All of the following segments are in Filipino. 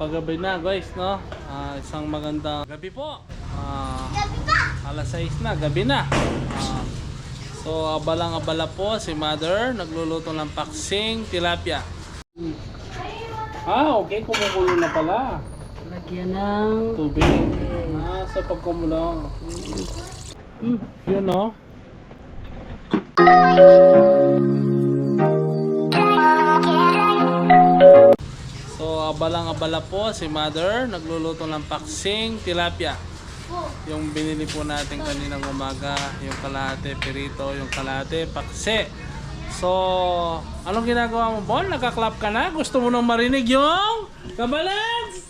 Paggabi na guys, no? Isang magandang gabi po. Alas 6 na, gabi na. So abalang-abala po si Mother, nagluluto ng paksing tilapia. Okay, kumukulo na pala. Lagyan ng Tubig. Sa pagkumulo. Yun, no? So abalang-abala po si Mother, nagluluto ng paksing tilapia. Yung binili po natin kaninang umaga, yung kalahati pirito, yung kalahati paksi. So, anong ginagawa mo, Bon? Nagka-clap ka na? Gusto mo nang marinig yung Kabalans?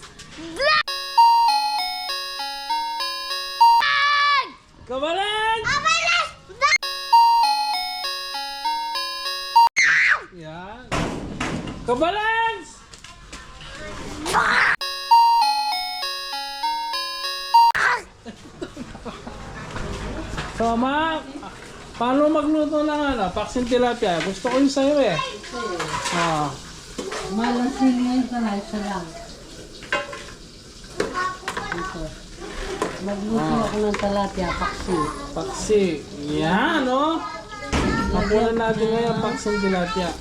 Kabalans! Yan. Kabalans! So, paano magluto ng paksing tilapia? Gusto ko yung sa'yo eh. malasili yan pala, isa lang. Ito. Magluto ako ng tilapia, paksi. Paksi. Yan, no? Mapunan natin ngayon paksing tilapia.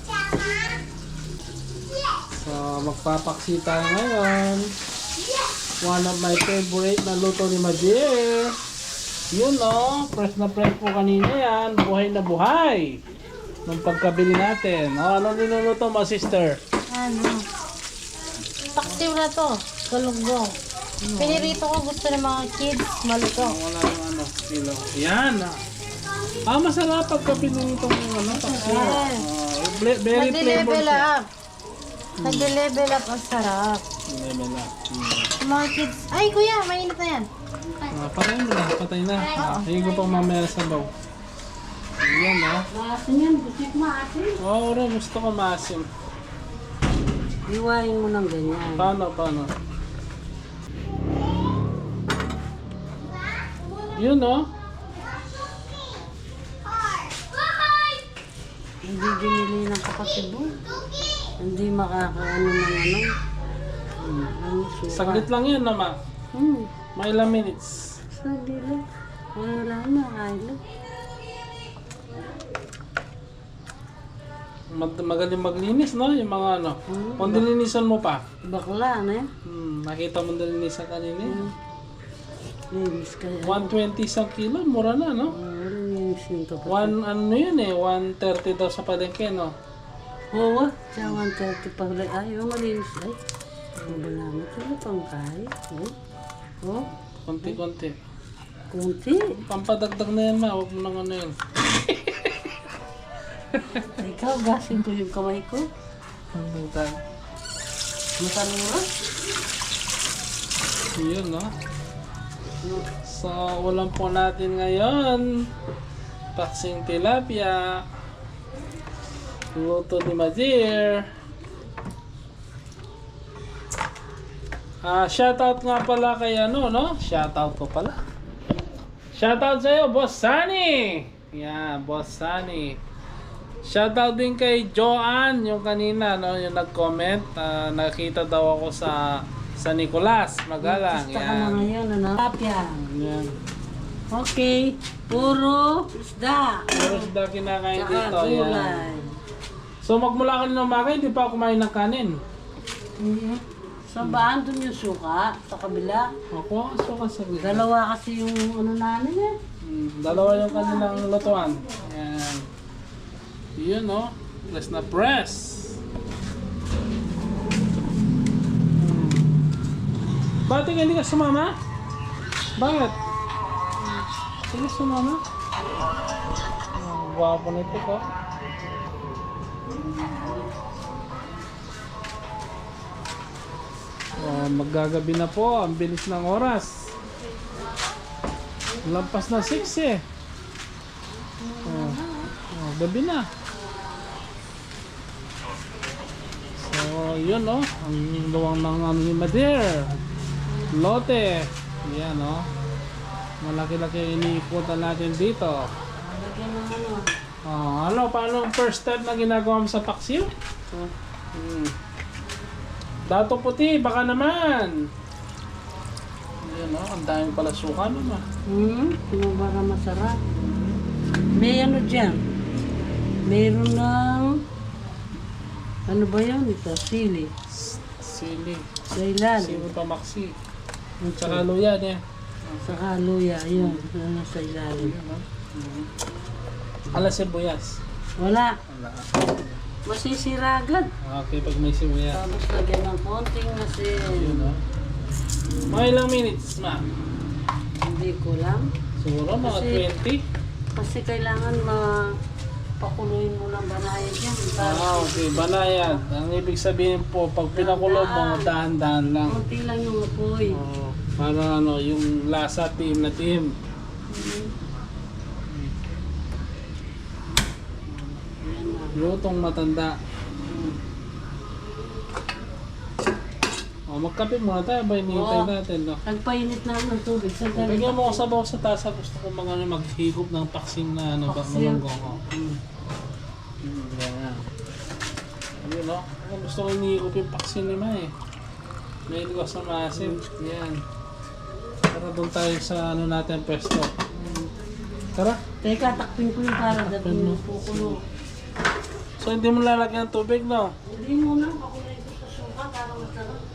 So, magpapaksi tayo ngayon. One of my favorite na luto ni Majir. Yun, no? Fresh na fresh po kanina yan. Buhay na buhay. Nung pagkabili natin. Anong niluluto mo, sister? Ano? Paksiw na to. Galunggong. Pinirito ko, gusto ng mga kids. Maluto. Wala yung kilo. Yan. Masarap pagka pinunitong paksi. Very Nag-level flavorful. up. Nag-level up ang sarap. Level up. Mga kids. Ay, kuya, mainit na yan. Patay na. Patay na. Higo pang mamaya sa baw. Yan, no? Maasin yan. Busik maasin. Oo, gusto ko maasim. Iwain mo ng ganyan. Paano? Yun, no? Hindi binili ng kapatid mo. Hindi makakaano ng ano. Suka. Saglit lang yan, naman. May ilang minutes. Saglit lang. Wala na, kailo. Magaling maglinis, no? Yung mga kung dilinisan mo pa. Bakla na yan. Nakita mo dilinisan kanina. Linis ka yan. 120 isang kilo, mura na, no? Linis yung kapatid. 130 daw sa palengke, no? Oo, siya 130 pa ulit. Ay, malinis. Ay, mabalamit sila pang kahit. Oh, Konti-konti. kunti. Pampadagdag na yan, ma. Huwag mo nang yun. Ikaw, gasin ko yung kamay ko. Pagdagdag. Matanura. Yun, no? So, ulam po natin ngayon. Paksing tilapia. Luto ni Majir. Shoutout nga pala kay no? Shoutout ko pala. Shoutout sa'yo, Boss Sunny. Yeah, Boss Sunny. Shoutout din kay Joanne, yung kanina, no? Yung nag-comment. Nakita daw ako sa Nicolas Magalang. Basta ka na ngayon, ano? Tapya. Yan. Okay, puro isda. Puro isda kinakain Tsaka dito. Yan. gulay. So magmula kanina umaga, hindi pa ako kumain ng kanin. Sa baan dun yung suka, sa kabila. Ako, suka sa gitna. Dalawa kasi yung ano namin eh. Dalawa yung kanilang lutuan. Yan. Yun, no? Press na press. Bakit hindi ka sumama? Bakit? Sige sumama. Wapo nito ko. Maggagabi na po. Ang bilis ng oras. Lampas na 6 eh. Gabi na. So, yun, no? Ang luwang ng ni Madir. Lote. Yan, no? Malaki-laki iniiputan natin dito. Lagyan ng ano. Paano ang first step na ginagawa mo sa paksiw? Dato puti, baka naman. Ayan o, ang daming pala suka naman. Pinabara masarap. May ano dyan? Meron ng... Ano ba yan? Ito, sili. Sili. Dailan. Sili pamaksi. Tsaka luya niya. Saka luya, yun. Ano sa ilalim. Ala sibuyas. Wala. Wala. Masisira agad. Okay, pag may sibuyas. Tapos lagyan ng konting asin. Yun o. Mga ilang minutes, ma? Hindi ko lang. Siguro mga Kasi- 20. Kasi kailangan mapakuluin mo ng banayad yan. Okay. Banayad. Ang ibig sabihin po, pag pinakulo mo, dahan-dahan lang. Konti lang yung apoy. Para ano, yung lasa, tiim na tiim. Yan na. Lutong matanda. Magkape muna tayo ba hinihintay natin, no? Nagpainit na ako ng tubig. Sandali. Bigyan mo ko sabaw sa tasa. Gusto ko maghigop ng paksing na ano, Paksiw. malunggong. Yan. Ayun, no? Gusto ko hinihigop yung paksing ni Ma, eh. Mahilig ko sa maasim. Yan. Tara doon tayo sa ano natin, pesto. Tara. Teka, takpin ko yung para dating yung pukulo. So, hindi mo lalagyan ng tubig, no? Hindi mo na, pakulay ko sa suka para masarap.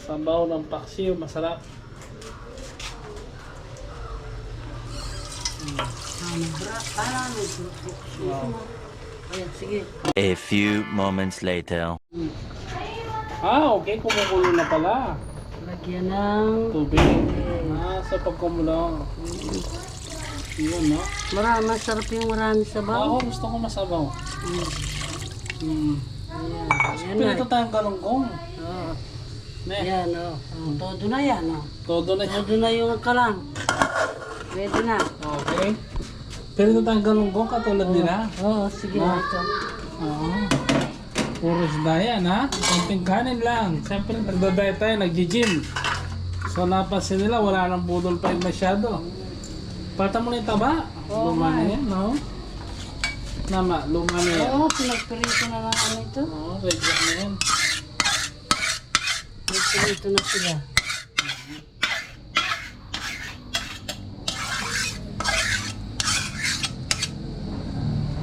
Sabaw ng paksiw, masarap. Wow. Ayan, sige. A few moments later. Okay, kumukulo na pala. Lagyan ng... Tubig. Sa pagkumulo. Yun, no? Masarap yung marami sabaw. Ako, gusto ko masabaw. Ayan, ayan na. Pinito tayong galunggong. Oo. Ne, Ayan, oh. Todo na yan, oh. todo na yan. Todo na yung kalang. Pwede na. Okay. Pinito tayong galunggong katulad nila. Oo, sige. Ito. Oo. Puro isda yan, ha? Konting kanin lang. Siyempre, nagda-diet tayo, nag-gym. So, napansin nila, wala nang budol pa masyado. Pata mo na yung taba. Luma na yan, no? Nama, luma na yan. Oo, pinagpirito na lang ano ito. Oo, reject na yan. Pinagpirito na sila.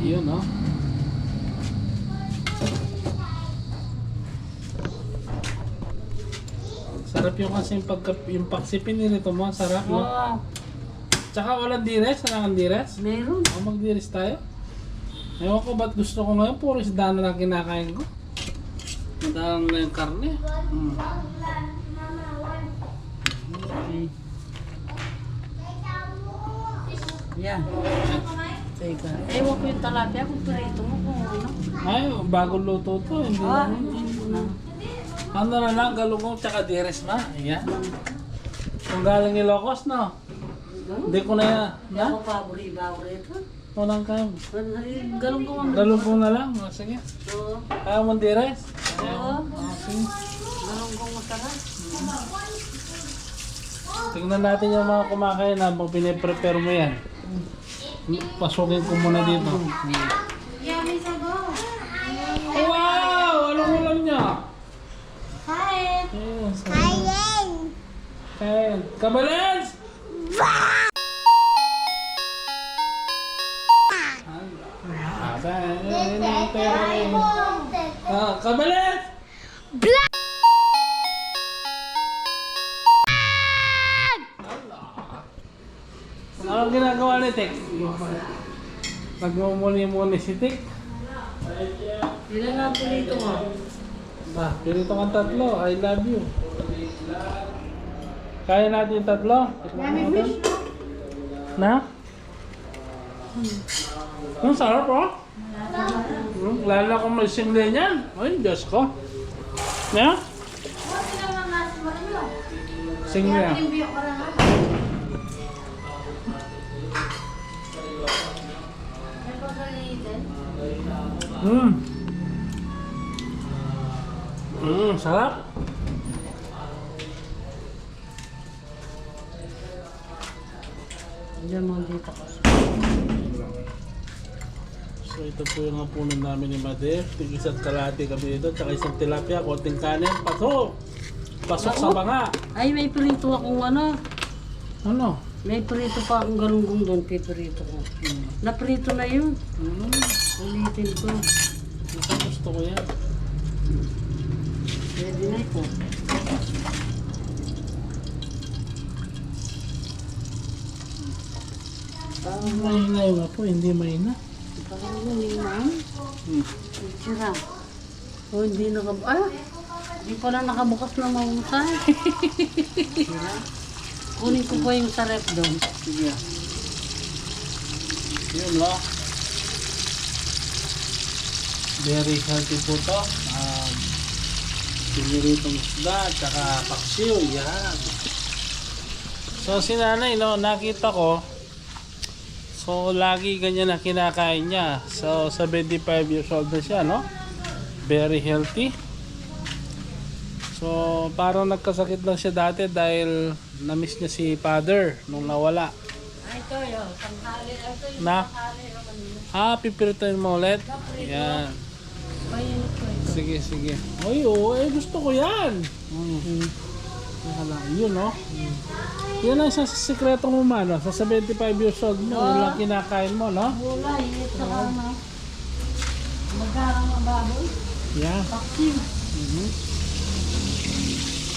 Yun, no? Sarap yung kasi yung paksipin nito mo, sarap, no? Oo, Tsaka walang dires, wala kang dires? meron. Magdiris tayo. Ewan ko ba't gusto ko ngayon, puro isda na lang kinakain ko. Madalang na yung karne. Okay. Yan. Teka. Ewan ko yung talapia kung pirito mo kung ano. Ay, bagong luto to. Hindi na. Ano? Ano na lang, galunggong tsaka dires ma. Ayan. Kung galing Ilocos, no? Hindi ko na yan. Hindi ako pabuli-paborito. Walang kayo. Galong ko ang... Galunggong na lang. Sige. Oo. Kaya mo dires? Oo. Okay. Galong ko masarap. Tingnan natin yung mga kumakain habang piniprepare mo yan. Pasukin ko muna dito. Wow! Anong ulam niya? Kain! Yes. Kain! Kain. Kabalans! Kabalans! Anong ginagawa ni Tek? Nagmumuli-muli si Tek. Ilan nga pirito mo? Bah, pirito kang tatlo. I love you. Kaya natin yung tatlo? Na? Ang sarap, oh. Lalo kung may singli niyan. Ay, Diyos ko. Na? Singli, ah. Sarap. Diyan mo dito. So ito po yung hapunan namin ni Mother. Tig-isa't kalahati kami dito. Tsaka isang tilapia, konting kanin. Pasok! Pasok sa banga! Ay, may prito akong ano. Ano? May prito pa akong galunggong doon. Piprito ko. Naprito na yun. Ulitin ko. Ito gusto ko yan. Pwede na ito. Mahina yung apo, hindi mahina. Parang yun yung ma'am. Sira. O, hindi hindi pala nakabukas na mahusay. Sira. Kunin ko po yung sa rep doon. Sige. Yun no. Very healthy po to. Piniritong isda, tsaka paksiw. Yan. So si nanay no, nakita ko. So lagi ganyan na kinakain niya. So 75 years old na siya no. Very healthy. So parang nagkasakit lang siya dati dahil na-miss niya si father nung nawala. Ay, ito yun. Tanghali. Ito yung Na? tanghali. Pipiritin mo ulit. Yan. Mainit ko ito. Sige, sige. Ay, oo, gusto ko yan. Yun, no? Yan ang isang sikreto mo, man. Sa 75 years old mo, yun lang kinakain mo, no? Wala, init sa ano. Magkarang ang baboy. Yeah. Taksim.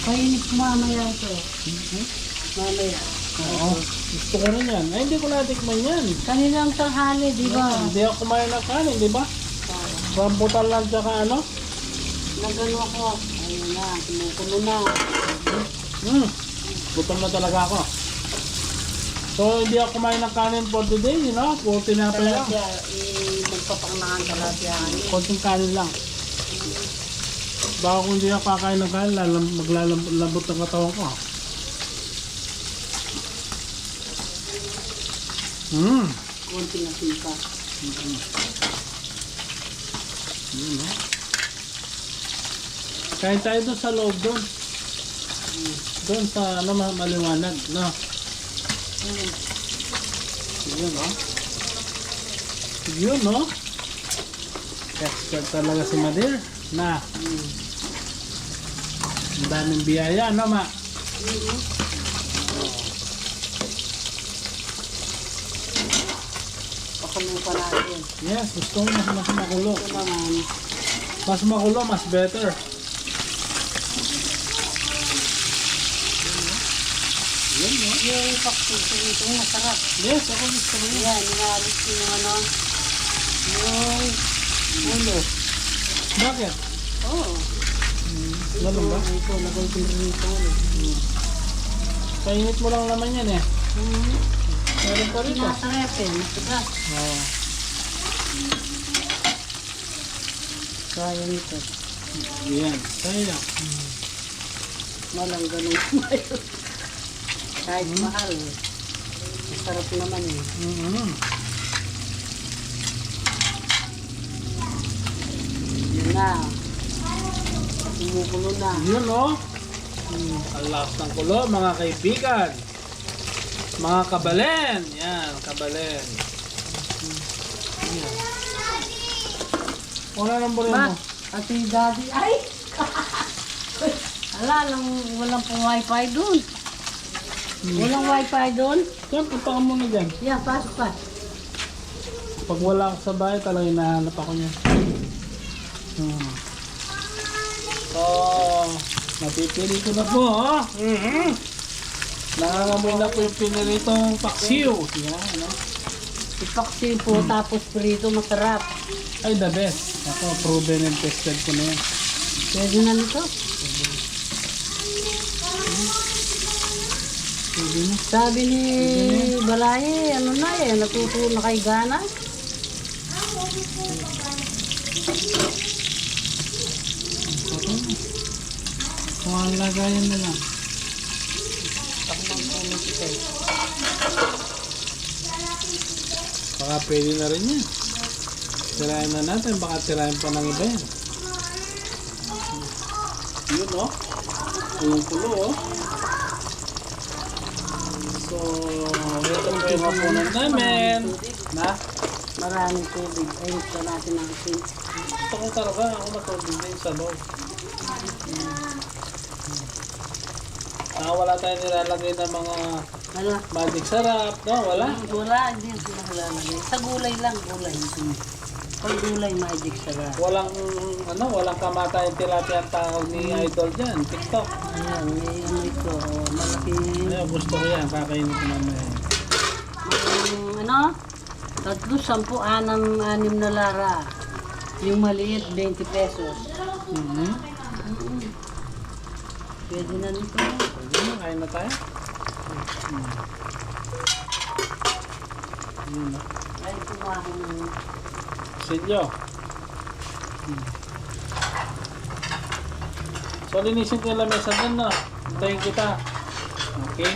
Kainit mamaya ito. Mamaya. Oo. Gusto ko rin yan. Ay, hindi ko natikman yan. Kanilang tanghali, di ba? Hindi ako kumain ng kanin, di ba? Rambutan lang tsaka ano? Nagano ako. Ayun na, kumukulo na. Gutom na talaga ako. So, hindi ako kumain ng kanin for today, you know? Puro tinapay lang. Talapia, magpapaknakan talapia. Konting kanin lang. Baka kung hindi ako kakain ng kanin, maglalambot ang katawan ko. Konting asin pa. Yun, no? Kain tayo doon sa loob doon. Doon sa ano, maliwanag, no? Yun, no? Yun, no? Expert talaga si Madir. Na. Ang daming biyaya, no, ma? Pakulo pa natin. Yes, gusto ko mas makulo. Ito naman. Mas makulo, mas better. Yun, no? Yung paksin ito, masarap. Yes, ako gusto ko yun. Yan, inalis ko yung ano. Yung ulo. Bakit? Oo. Ganun ba? Ito, lagay ko rin ito. Painit mo lang naman yan eh. Meron pa rin ba? Pinasarap eh, matigas. Oo. Kaya nito. Yan. Kaya. Walang ganun. Kahit mahal. Masarap naman eh. Yan na. Kumukulo na. Yun o. Ang lakas ng kulo, mga kaibigan. Mga kabalen. Yan, kabalen. Yan. Wala nang burin Ba? mo. Ati daddy. Ay! Walang pong wifi doon. Walang wifi doon. Yan, punta ka muna dyan. Yan, pasok pa. Pag wala ako sa bahay, talagang hinahanap ako niya. So, napipili ko na po, oh. Nangangamoy na po yung piniritong paksiw. Yan, no? Ipaksin po, tapos prito, masarap. Ay, the best. Ako, proven and tested ko na yan. Pwede na nito. Pwede na. Sabi ni Balay, ano na eh, natuto na kay Gana. Kung ang lagayan na lang. Ako mang comment ito. Baka pwede na rin yan. Tirahin na natin. Baka tirahin pa ng iba yan. Yun, oh. Yung pulo, oh. So, ito po yung hapunan namin. Na? Maraming tubig. Ayun sa natin ang asin. Gusto ko talaga ako matubig din sa loob. Wala tayong nilalagay ng mga Ano? magic sarap, no? Wala? Wala, hindi sila lalagay. Sa gulay lang, gulay. Pag gulay, magic sarap. Walang kamatayang tilapia ang tawag ni Idol dyan, TikTok. Ayan, may ano ito. Malaki. Ayun, gusto ko yan, kakainin ko mamaya. Ano? 3, 10, 6, 6 na lara. Yung maliit, 20 pesos. Pwede na nito. Pwede na, kain na tayo. Ay, kumahin ng Silyo. So, linisin ko yung lamesa dun, no? Hintayin kita. Okay.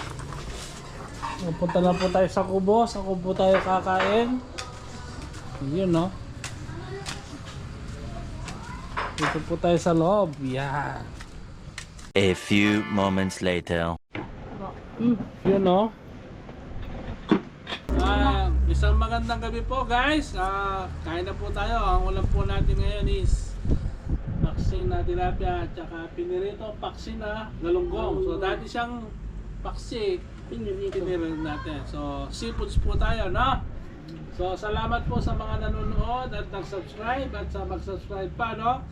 Pupunta na po tayo sa kubo. Sa kubo tayo kakain. Yun, no? Dito po tayo sa loob. Yan. A few moments later. Yun, no? Isang magandang gabi po, guys. Kain na po tayo. Ang ulam po natin ngayon is paksing na tilapia at saka pinirito, paksing na galunggong. So, dati siyang paksing, pinirito natin. So, seafoods po tayo, no? So, salamat po sa mga nanonood at nag-subscribe at sa mag-subscribe pa, no?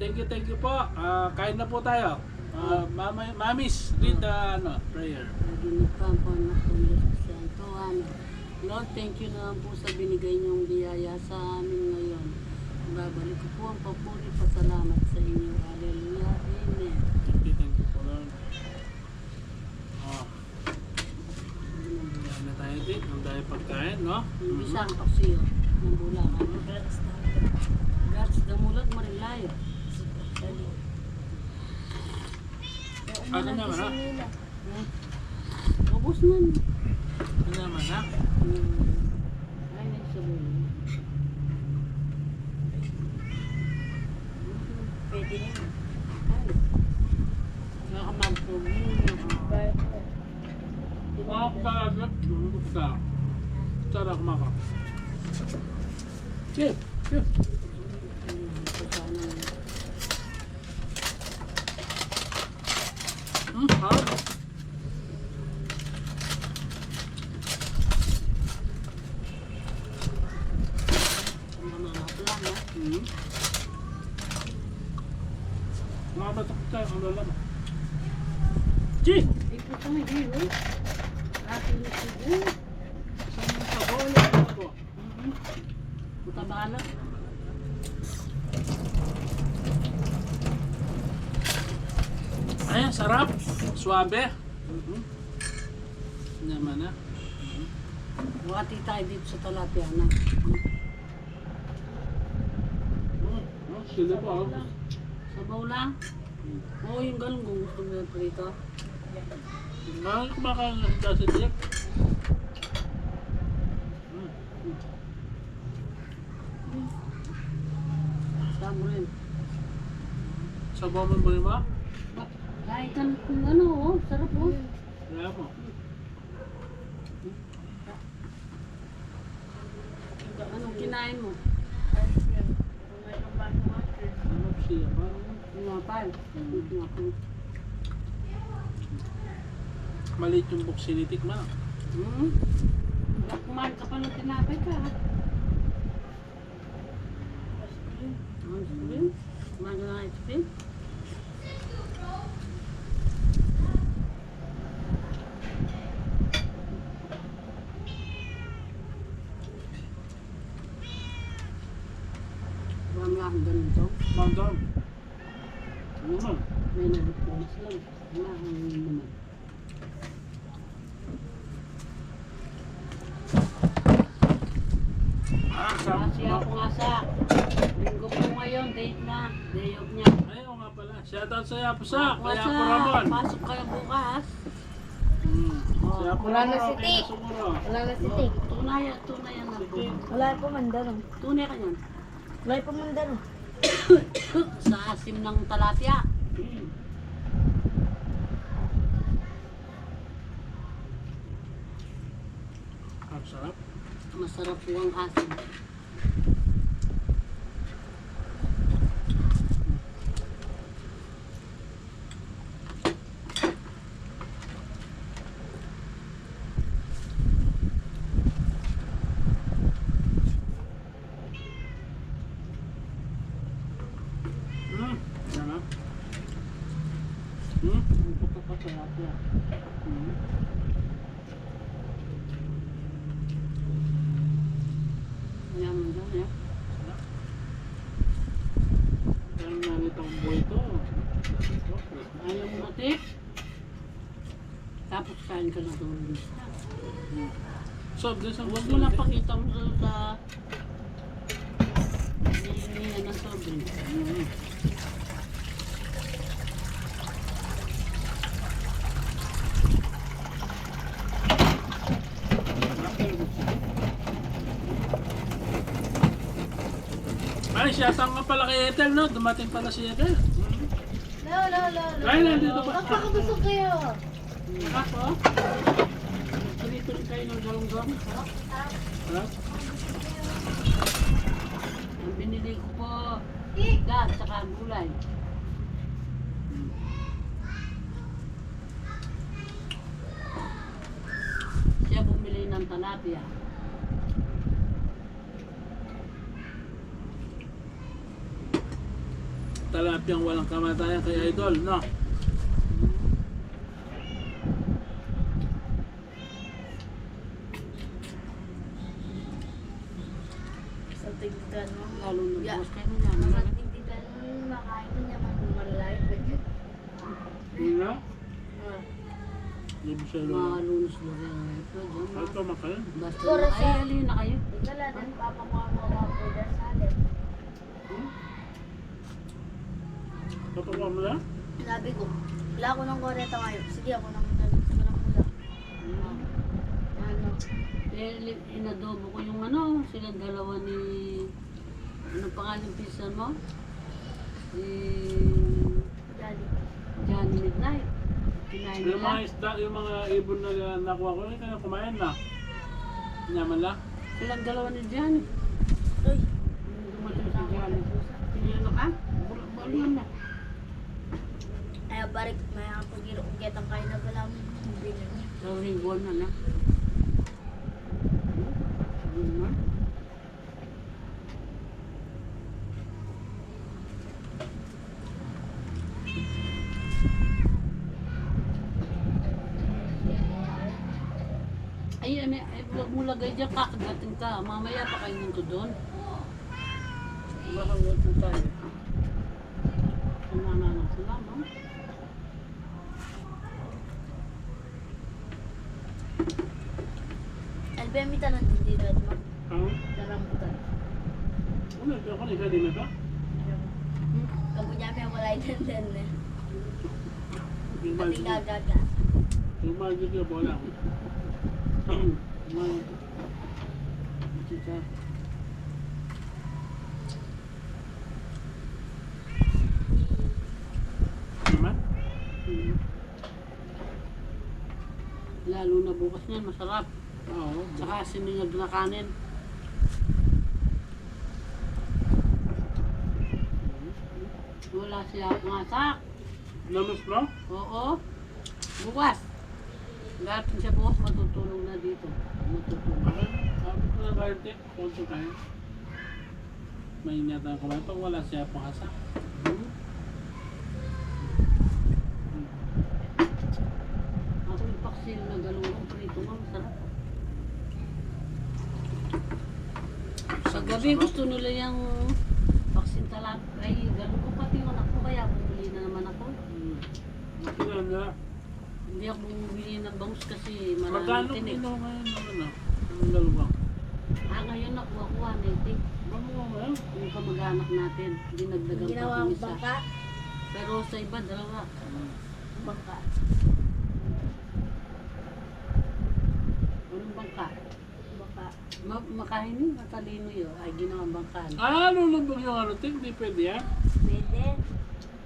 Thank you po. Kain na po tayo. Mamis, read the prayer. Lord, thank you naman po sa binigay niyong biyaya sa amin ngayon. Babalik ko po ang papuri, pasalamat sa inyo. Hallelujah. Amen. Thank you po, Lord. Yan na tayo din. Ang dahil pagkain, no? Bisang paksiyo ng bulangan. Gats, damulag marilayo. Ano naman, ha? Ubus na. Ano naman, ha? Ay, may sabon. Pwede na. Nakakamagpog. Makakagap. Bukta. Sarap maka. Chip. Chip. Harap. Mamatak tayo ang lalaman. Chi! Ito kami dito. Ating ito. Sa bola ko. Butabala. Ayan, sarap. Suabe. Naman na. Buhati tayo dito sa talapia na. Sila po. Sabaw lang. Oo, yung galunggong gusto mo yung prito. Mahal kumakain ng sa Jeep. Sabaw rin. Sabaw mo ba yun ba? Kahit kung ano, oh, sarap oh. Kaya mo. Anong kinain mo? Ano siya ba? Pinapal. Maliit yung buksinitik man. Kumain ka pa ng tinapay ka. Ice cream? Kumain ka ng ice cream? Marami akong ganito. Mandam. Ano naman? May nalipos lang. Wala akong naman. Kasi ako nga sa linggo po ngayon, date na. Day off niya. Ayaw nga pala. Shoutout sa Yapusa. Ako Kaya sa po Ramon. pasok kayo bukas. Kaya po Wala na Ramon. si Okay Tik. na sumuro. Wala na si Tik. Tunayan na po. Wala po mandaro. Tunay ka yan. Wala po mandaro. Sa asim ng talapia. Ang sarap. Masarap po ang asin. Ano? Ang puto-puto yan. Yan, yan, yan. Parang nanit ang buhay ito. Ayaw mo natin. Tapos kain ka na doon. So, this ang Huwag mo lang pakita mo sa hinihinga ng sobrang. Ay, siya saan nga pala kay Ethel, no? Dumating pala si Ethel. No. Ay, nandito pa. Magpakabusog kayo. Ako? Tuloy-tuloy kayo ng galong-galong. Ha? Ang binili ko po, isda at saka gulay. Siya bumili ng tilapia. Talapyang walang kamatayan kay Idol, no? Sa tigdan mo. Lalo na Yeah. bukas kayo niya. Mga tigdan mo, makain mo niya malay. Ano? Hindi siya Mga lolo. lunos na rin. Ito, dyan, Ay, ito makain. Basta Oras ay, yan. alin na kayo. Wala din, papa mo ang mga order sa atin. Patuwa mo lang? Sabi ko, wala ako ng koreta ngayon. Sige, ako nang mula. Ano? Inadobo ko yung ano, sila dalawa ni... Ano pangalan pinsan mo? Si... Daddy. Johnny Midnight. Kinain Yung mga nila. isda, yung mga ibon na nakuha ko, hindi ka na kumain na. Nyaman lang. Silang dalawa ni Johnny. Uy, Dumating si Johnny. Pinilo ka? Bulan na. ay barik, may ang pag-irugat ang kain na pala mo. Binili. So, ringbuan na na. Ano na? Ay, huwag mo lagay dyan, kakagatin ka. Mamaya pakainin ko doon. Baka huwag mo tayo. Nananang sila, no? Albe, may tanong din dito at mo. Ang? Narambutan. Ano, ito ako, isa din na ba? Kabunya may wala din din eh. Yung Pati magic. gagaga. Yung magic yung bola. Chicha. Naman? Lalo na bukas niyan, masarap. Oo. Tsaka siningag na kanin. Wala siya ngasak. Namas mo? Oo. Bukas. Gating siya bukas, matutulog na dito. Matutulog. Bakit? Sabi ko na kahit eh, konto tayo. May ingat na kumain pag wala siya pangasa. Ako yung paksil na galungan prito nga, masarap. Sa gabi gusto nila yung paksin talag. Ay, galungan pati yung anak ko, kaya bumili na naman ako. Kailan na? Hindi ako bumili ng bangus kasi Magkano maraming tinik. kilo ngayon naman na? Ang dalawang. Ngayon nakuha ko 180. Bago mo ngayon? Yung kamag-anak natin, dinagdagan pa Ginawa kung ang isa. bangka. Pero sa iba, dalawa. Bangka. Anong bangka? Bangka. Makahinin, matalino yun. Ay, ginawang bangka. Ah, lulubog yung ano, Tim? Di pwede yan? Pwede.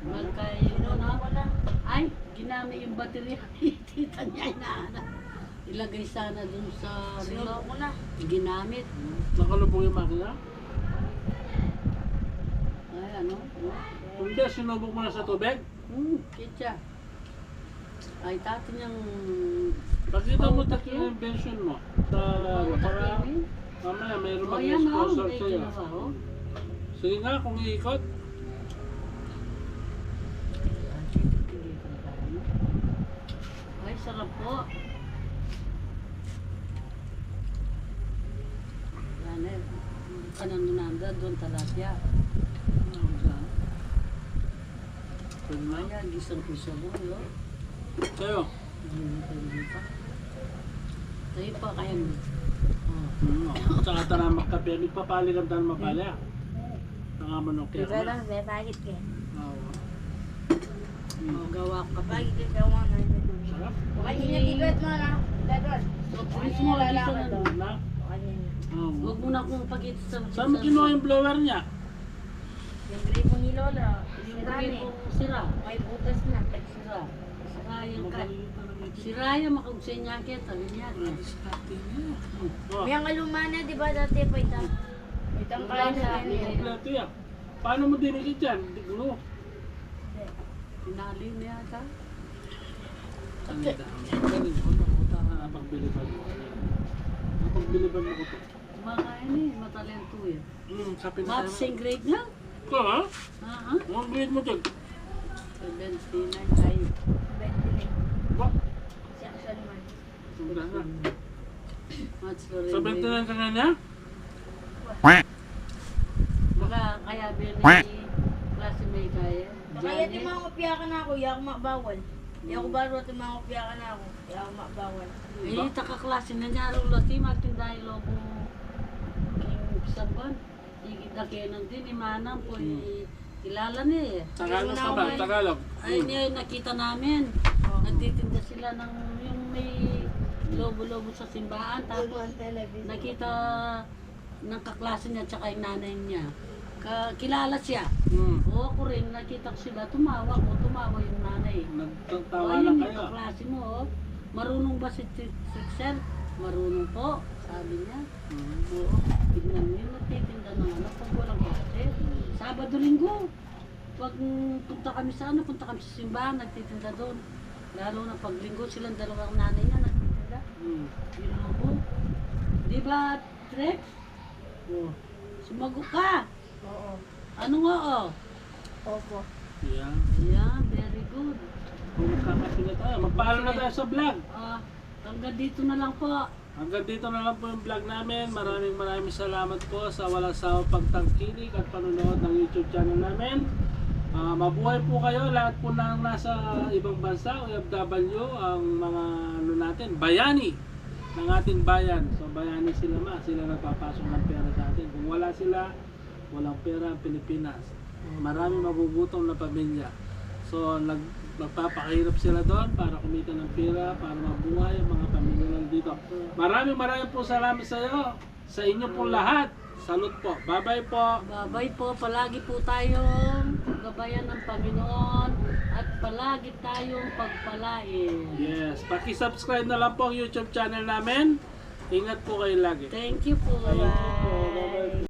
Bangka yun, Ano no? wala. Ay, ginamit yung baterya. Tita niya, inaana. ilagay sana dun sa Sinubo relo. ko na. Ginamit. Nakalubog yung makina? Ay, ano? Hindi, sinubok mo na sa tubig. Kitsa. Ay, tati niyang... Pakita mo Oh, taki takya. yung invention mo. Sa para mamaya mayroon Oh, yan o. mag-sponsor May sa'yo. ginawa, oh. Sige nga, kung iikot. Ay, sarap po. Yan eh. Kananunanda, doon talapya. Pwede na. Ayan, gisang-isa mo, yo. Sa'yo. Hindi pa. Tayo pa kaya mo. Tsaka tanamak kape. Nagpapali ka tayo mapali. Nangamanok kaya Diba ka. lang, may pagit ka. Oo. Gawa ka pa. Pagit ka gawa na yun. Sarap. Kanina tigot mo na. Dadon. So, pulis mo, gisa na doon. Na? Kanina. Oo. Huwag mo na kung pagit sa... Saan mo kinuha yung blower niya? Yung gripo ni Lola. Yung Sira gripo na eh. sira. May butas na. Sira. Sira yung ka. Magaling talaga ito. Sira yung makagusay niya kaya sabi niya. Diskarte niya. Oh. May ang alumana, di ba dati pa ito? Itang kaya sa Hindi akin. kompleto yan. Paano mo dinikit dyan? Diglo. Pinali niya ka. Ang dami. Galing ko. Nakuta ka na pagbiliban mo. Napagbiliban mo ko to. Kumakain eh. Matalento eh. Sa pinatay Math same grade lang. Ito ha? Ha? Ang grade mo dyan? 79 ay. 29. Ba? Section 1. Wala na. Maths ko Sa rin. 29 ka nga niya? Baka kaya ni klase may kaya. Kaya di mga kopya ka na ako, iya ako makbawal. Iya ako baro at mga kopya ka na ako, iya ako makbawal. Eh, takaklase na niya rin lati, magtindahin lobo king saban. Ikita kenan din, imanang po, kilala niya eh. Tagalog ka ba? Tagalog. Ay, niya nakita namin. Nagtitinda sila ng yung may lobo-lobo sa simbahan. Tapos nakita ng kaklase niya tsaka yung nanay niya. Kilala siya. Oo, ako rin, nakita ko sila, tumawa yung nanay. Nagtawa Ayun, lang yung kayo. kaklase mo, oh. Marunong ba si Sixer? Marunong po, sabi niya. Oo, tignan mo yun, nagtitinda ng ano, pag walang klase. Sabado, linggo. Pag punta kami sa punta kami sa simbahan, nagtitinda doon. Lalo na pag linggo, silang dalawang nanay niya nagtitinda. Yung lobo. Di ba, Trex? Sumagot ka. Oo. Ano nga, oh? Opo. Yeah. Yeah, very good. Kung magkakapi na tayo, magpaalam na tayo sa vlog. Hanggang dito na lang po. Hanggang dito na lang po yung vlog namin. Maraming salamat po sa walang sawang pagtangkilik at panonood ng YouTube channel namin. Mabuhay po kayo, lahat po na nasa ibang bansa, OFW, ang mga ano natin, bayani ng ating bayan. So bayani sila sila nagpapasok ng pera sa atin. Kung wala sila, walang pera ang Pilipinas. Maraming magugutom na pamilya. So magpapakahirap sila doon para kumita ng pera, para mabuhay ang mga pamilya lang dito. Maraming po salamat sa iyo, sa inyo pong lahat. Salud po. Bye-bye po. Babay po, palagi po tayong gabayan ng Panginoon at palagi tayong pagpalain. Yes, paki-subscribe na lang po ang YouTube channel namin. Ingat po kayo lagi. Thank you po. Bye-bye.